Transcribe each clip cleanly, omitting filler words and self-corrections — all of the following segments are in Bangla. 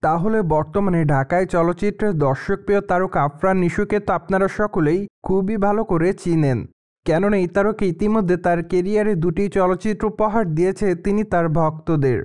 তাহলে বর্তমানে ঢাকায় চলচ্চিত্রের দর্শকপ্রিয় তারকা আফরান নিশুকে তো আপনারা সকলেই খুবই ভালো করে চিনেন। কেননা এই তারকা ইতিমধ্যে তার কেরিয়ারে 2টি চলচ্চিত্র উপহার দিয়েছে তিনি তার ভক্তদের।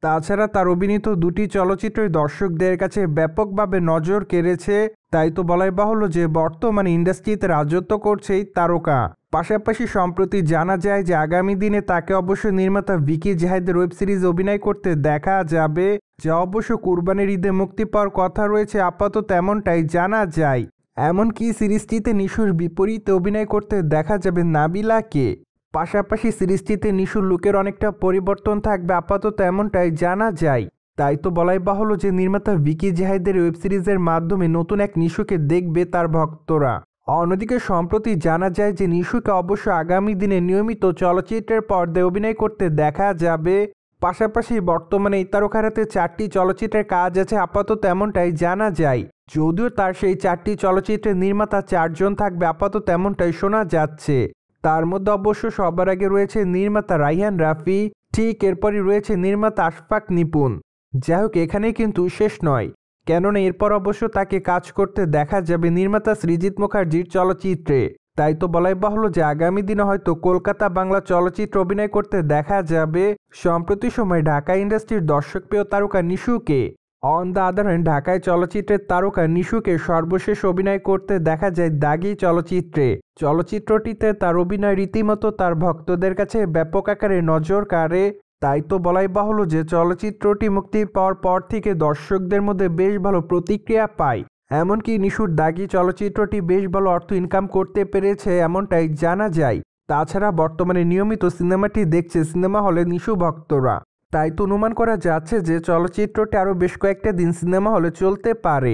তাছাড়া তার অভিনীত 2টি চলচ্চিত্রই দর্শকদের কাছে ব্যাপকভাবে নজর কেড়েছে। তাই তো বলাই বাহুল্য যে বর্তমানে ইন্ডাস্ট্রিতে রাজত্ব করছে এই তারকা। পাশাপাশি সম্প্রতি জানা যায় যে আগামী দিনে তাকে অবশ্য নির্মাতা ভিকি জাহিদের ওয়েব সিরিজ অভিনয় করতে দেখা যাবে, যা অবশ্য কুরবানির ঈদে মুক্তি পাওয়ার কথা রয়েছে আপাতত এমনটাই জানা যায়। এমনকি সিরিজটিতে নিশুর বিপরীতে অভিনয় করতে দেখা যাবে নাবিলাকে। পাশাপাশি সিরিজটিতে নিশুর লুকের অনেকটা পরিবর্তন থাকবে আপাতত এমনটাই জানা যায়। তাই তো বলাই বাহুল্য যে নির্মাতা ভিকি জাহিদের ওয়েব সিরিজের মাধ্যমে নতুন এক নিশুকে দেখবে তার ভক্তরা। অন্যদিকে সম্প্রতি জানা যায় যে নিশুকে অবশ্য আগামী দিনে নিয়মিত চলচ্চিত্রের পর্দায় অভিনয় করতে দেখা যাবে। পাশাপাশি বর্তমানে এই তারকার হাতে 4টি চলচ্চিত্রের কাজ আছে আপাতত এমনটাই জানা যায়। যদিও তার সেই 4টি চলচ্চিত্রের নির্মাতা 4 জন থাকবে আপাতত এমনটাই শোনা যাচ্ছে। তার মধ্যে অবশ্য সবার আগে রয়েছে নির্মাতা রায়হান রাফি, ঠিক এরপরই রয়েছে নির্মাতা আশফাক নিপুণ। যাই হোক, এখানেই কিন্তু শেষ নয়, কেননা এরপর অবশ্য তাকে কাজ করতে দেখা যাবে নির্মাতা সৃজিত মুখার্জির চলচ্চিত্রে। তাই তো বলাই বাহুল্য যে আগামী দিনে হয়তো কলকাতা বাংলা চলচ্চিত্র অভিনয় করতে দেখা যাবে সম্প্রতি সময় ঢাকা ইন্ডাস্ট্রির দর্শকপ্রিয় তারকা নিশুকে। অন দ্য আদার হ্যান্ড ঢাকায় চলচ্চিত্রের তারকা নিশুকে সর্বশেষ অভিনয় করতে দেখা যায় দাগি চলচ্চিত্রে। চলচ্চিত্রটিতে তার অভিনয় রীতিমতো তার ভক্তদের কাছে ব্যাপক আকারে নজর কাড়ে। তাই তো বলাই বাহুল্য যে চলচ্চিত্রটি মুক্তি পাওয়ার পর থেকে দর্শকদের মধ্যে বেশ ভালো প্রতিক্রিয়া পায়। এমনকি নিশুর দাগি চলচ্চিত্রটি বেশ ভালো অর্থ ইনকাম করতে পেরেছে এমনটাই জানা যায়। তাছাড়া বর্তমানে নিয়মিত সিনেমাটি দেখছে সিনেমা হলে নিশু ভক্তরা। তাই তো অনুমান করা যাচ্ছে যে চলচ্চিত্রটি আরও বেশ কয়েকটা দিন সিনেমা হলে চলতে পারে।